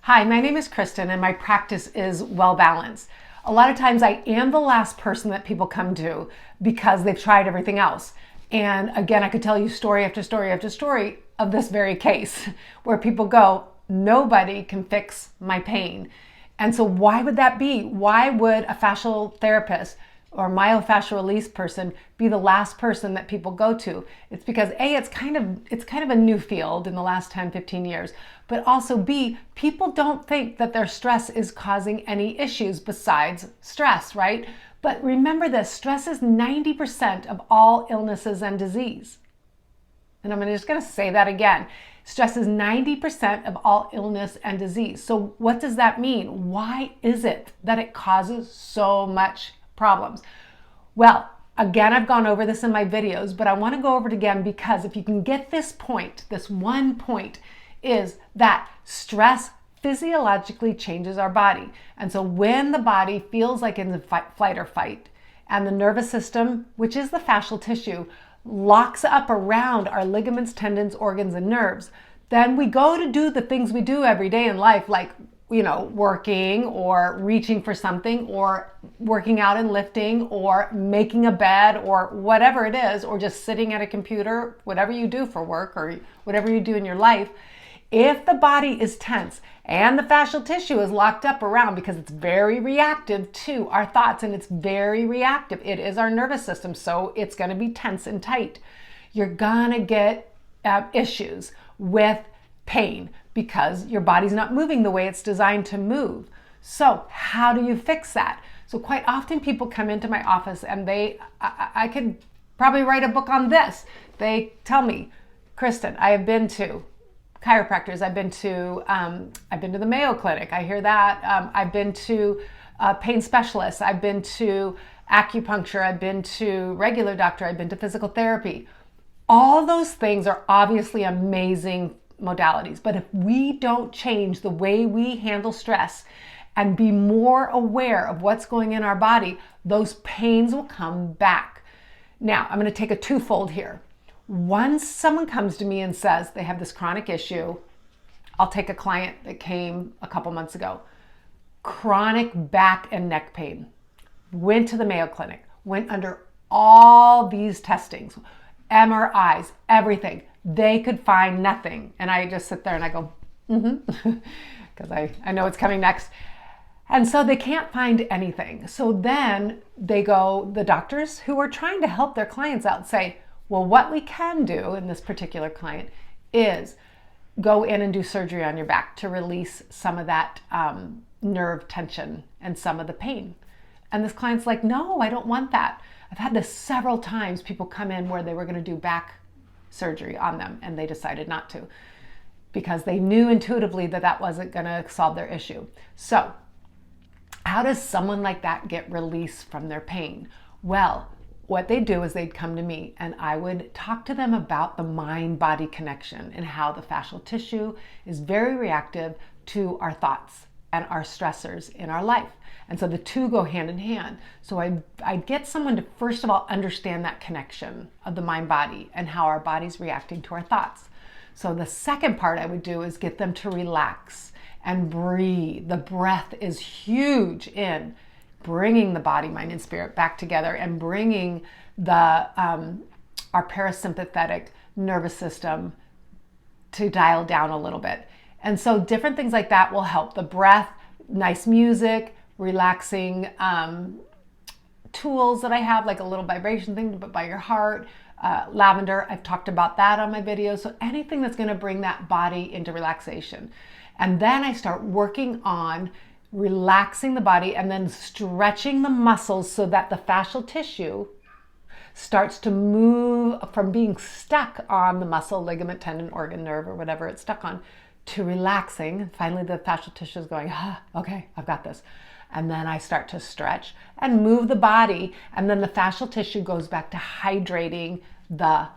Hi, my name is Kristen and my practice is well balanced. A lot of times I am the last person that people come to because they've tried everything else. And again, I could tell you story after story after story of this very case where people go, nobody can fix my pain. And so why would that be? Why would a fascial therapist or myofascial release person be the last person that people go to? It's because A, it's kind of a new field in the last 10, 15 years, but also B, people don't think that their stress is causing any issues besides stress, right? But remember this, stress is 90% of all illnesses and disease. And I'm just going to say that again. Stress is 90% of all illness and disease. So what does that mean? Why is it that it causes so much problems? Well, again, I've gone over this in my videos, but I want to go over it again because if you can get this point, this one point is that stress physiologically changes our body. And so when the body feels like it's in flight or fight, and the nervous system, which is the fascial tissue, locks up around our ligaments, tendons, organs, and nerves, then we go to do the things we do every day in life, like working or reaching for something or working out and lifting or making a bed or whatever it is, or just sitting at a computer, whatever you do for work or whatever you do in your life. If the body is tense and the fascial tissue is locked up around, because it's very reactive to our thoughts and it's very reactive, it is our nervous system, so it's going to be tense and tight. You're going to get issues with pain because your body's not moving the way it's designed to move. So how do you fix that? So quite often people come into my office and I could probably write a book on this. They tell me, Kristen, I have been to chiropractors, I've been to the Mayo Clinic, I hear that. I've been to pain specialists, I've been to acupuncture, I've been to regular doctor, I've been to physical therapy. All those things are obviously amazing modalities, but if we don't change the way we handle stress and be more aware of what's going in our body, those pains will come back. Now, I'm going to take a twofold here. Once someone comes to me and says they have this chronic issue, I'll take a client that came a couple months ago, chronic back and neck pain, went to the Mayo Clinic, went under all these testings, MRIs, everything. They could find nothing. And I just sit there and I go, because I know it's coming next. And so they can't find anything. So then they go, the doctors who are trying to help their clients out say, well, what we can do in this particular client is go in and do surgery on your back to release some of that nerve tension and some of the pain. And this client's like, no, I don't want that. I've had this several times. People come in where they were going to do back surgery on them and they decided not to because they knew intuitively that that wasn't going to solve their issue. So how does someone like that get release from their pain? Well, what they do is they'd come to me and I would talk to them about the mind-body connection and how the fascial tissue is very reactive to our thoughts and our stressors in our life. And so the two go hand in hand. So I'd get someone to first of all understand that connection of the mind-body and how our body's reacting to our thoughts. So the second part I would do is get them to relax and breathe. The breath is huge in bringing the body, mind, and spirit back together and bringing our parasympathetic nervous system to dial down a little bit. And so different things like that will help. The breath, nice music, relaxing tools that I have, like a little vibration thing to put by your heart, lavender. I've talked about that on my videos. So anything that's going to bring that body into relaxation. And then I start working on relaxing the body and then stretching the muscles so that the fascial tissue starts to move from being stuck on the muscle, ligament, tendon, organ, nerve, or whatever it's stuck on, to relaxing. And finally, the fascial tissue is going, okay, I've got this. And then I start to stretch and move the body. And then the fascial tissue goes back to hydrating the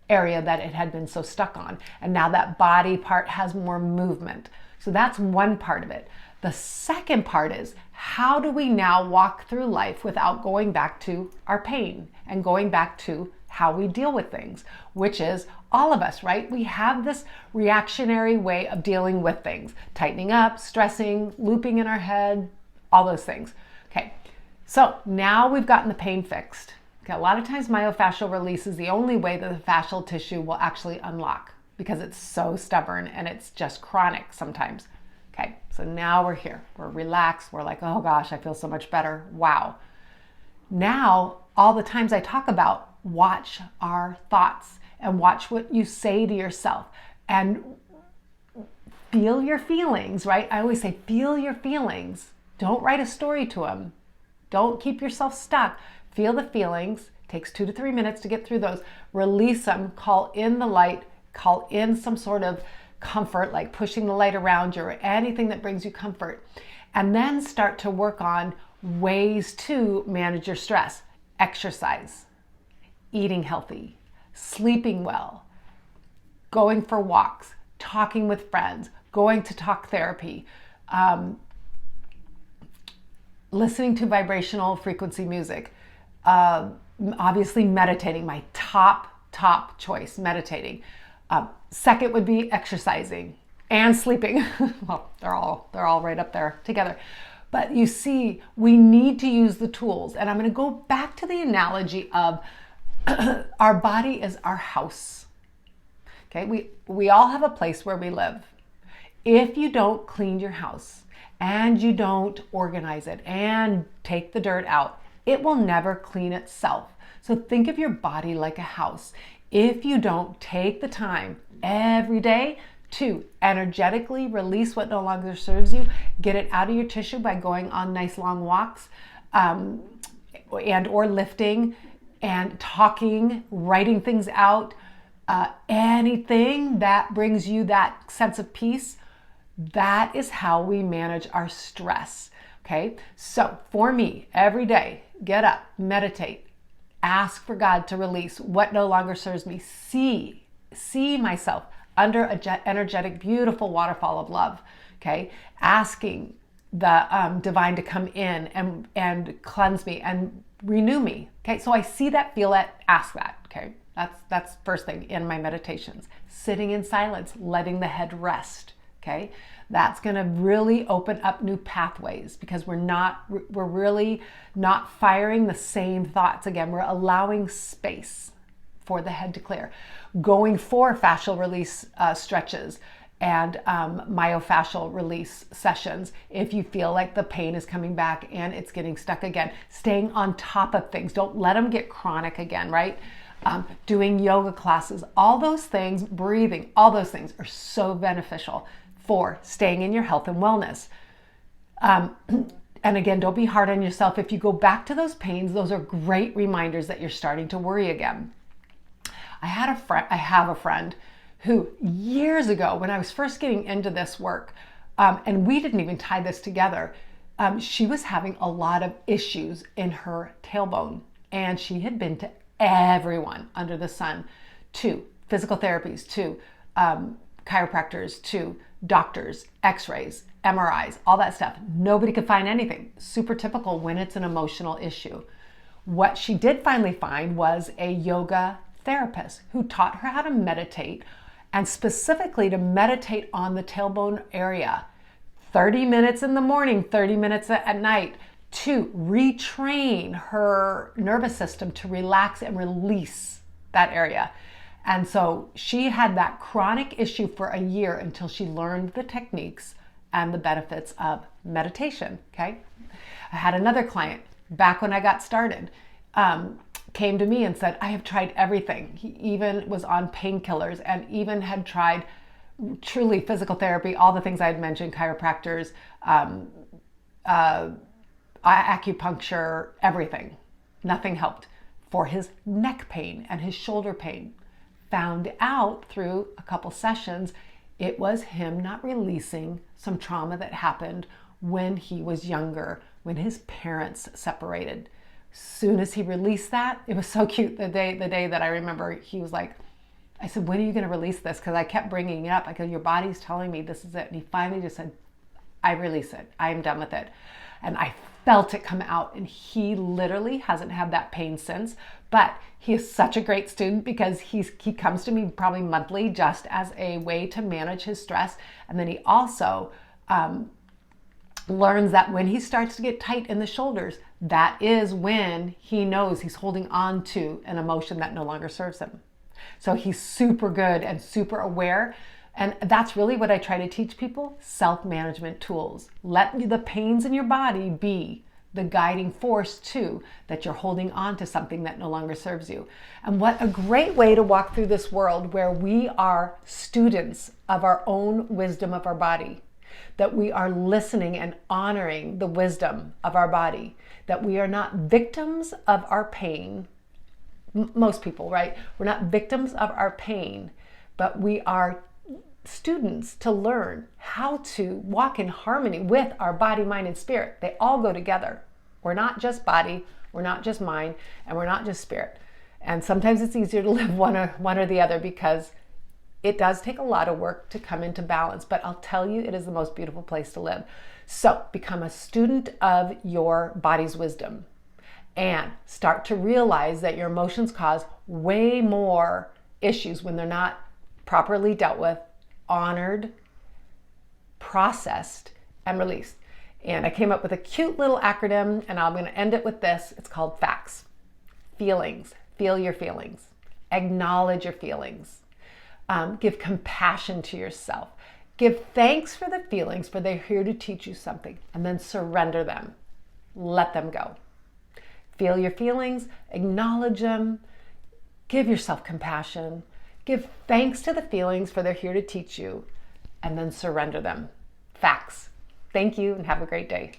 area that it had been so stuck on. And now that body part has more movement. So that's one part of it. The second part is, how do we now walk through life without going back to our pain and going back to how we deal with things, which is all of us, right? We have this reactionary way of dealing with things, tightening up, stressing, looping in our head, all those things. Okay, so now we've gotten the pain fixed. Okay, a lot of times myofascial release is the only way that the fascial tissue will actually unlock because it's so stubborn and it's just chronic sometimes. Okay, so now we're here, we're relaxed, we're like, oh gosh, I feel so much better, wow. Now, all the times I talk about, watch our thoughts and watch what you say to yourself and feel your feelings, right? I always say, feel your feelings. Don't write a story to them. Don't keep yourself stuck. Feel the feelings. It takes 2 to 3 minutes to get through those. Release them. Call in the light. Call in some sort of comfort, like pushing the light around you or anything that brings you comfort. And then start to work on ways to manage your stress. Exercise, eating healthy, sleeping well, going for walks, talking with friends, going to talk therapy, listening to vibrational frequency music, obviously meditating, my top choice, meditating. Second would be exercising and sleeping. Well, they're all right up there together. But you see, we need to use the tools. And I'm going to go back to the analogy of our body is our house. Okay, we all have a place where we live. If you don't clean your house and you don't organize it and take the dirt out, it will never clean itself. So think of your body like a house. If you don't take the time every day to energetically release what no longer serves you, get it out of your tissue by going on nice long walks and or lifting and talking, writing things out, anything that brings you that sense of peace, that is how we manage our stress. Okay, so for me, every day, get up, meditate, ask for God to release what no longer serves me, see myself under a energetic, beautiful waterfall of love, okay? Asking the divine to come in and cleanse me and renew me, okay? So I see that, feel it, ask that, okay? That's first thing in my meditations. Sitting in silence, letting the head rest, okay? That's gonna really open up new pathways because we're really not firing the same thoughts again. We're allowing space for the head to clear. Going for fascial release stretches and myofascial release sessions if you feel like the pain is coming back and it's getting stuck again. Staying on top of things. Don't let them get chronic again, right? Doing yoga classes, all those things, breathing, all those things are so beneficial for staying in your health and wellness. And again, don't be hard on yourself. If you go back to those pains, those are great reminders that you're starting to worry again. I have a friend who years ago, when I was first getting into this work, and we didn't even tie this together, she was having a lot of issues in her tailbone. And she had been to everyone under the sun, to physical therapies, to chiropractors, to doctors, x-rays, MRIs, all that stuff. Nobody could find anything. Super typical when it's an emotional issue. What she did finally find was a yoga therapist who taught her how to meditate, and specifically to meditate on the tailbone area. 30 minutes in the morning, 30 minutes at night, to retrain her nervous system to relax and release that area. And so she had that chronic issue for a year until she learned the techniques and the benefits of meditation, okay? I had another client back when I got started, came to me and said, I have tried everything. He even was on painkillers and even had tried truly physical therapy, all the things I had mentioned, chiropractors, acupuncture, everything. Nothing helped for his neck pain and his shoulder pain. Found out through a couple sessions, it was him not releasing some trauma that happened when he was younger, when his parents separated. Soon as he released that, it was so cute. The day that I remember, he was like, I said, when are you going to release this? Because I kept bringing it up. I go, your body's telling me this is it. And he finally just said, I release it. I am done with it. And I felt it come out. And he literally hasn't had that pain since. But he is such a great student because he comes to me probably monthly just as a way to manage his stress. And then he also learns that when he starts to get tight in the shoulders, that is when he knows he's holding on to an emotion that no longer serves him. So he's super good and super aware. And that's really what I try to teach people, self-management tools. Let the pains in your body be the guiding force too, that you're holding on to something that no longer serves you. And what a great way to walk through this world where we are students of our own wisdom of our body, that we are listening and honoring the wisdom of our body, that we are not victims of our pain. Most people, right? We're not victims of our pain, but we are students to learn how to walk in harmony with our body, mind, and spirit. They all go together. We're not just body, we're not just mind, and we're not just spirit. And sometimes it's easier to live one or the other because it does take a lot of work to come into balance, but I'll tell you, it is the most beautiful place to live. So become a student of your body's wisdom and start to realize that your emotions cause way more issues when they're not properly dealt with, honored, processed, and released. And I came up with a cute little acronym, and I'm going to end it with this. It's called FACTS. Feelings. Feel your feelings. Acknowledge your feelings. Give compassion to yourself. Give thanks for the feelings, for they're here to teach you something. And then surrender them. Let them go. Feel your feelings. Acknowledge them. Give yourself compassion. Give thanks to the feelings, for they're here to teach you. And then surrender them. Facts. Thank you and have a great day.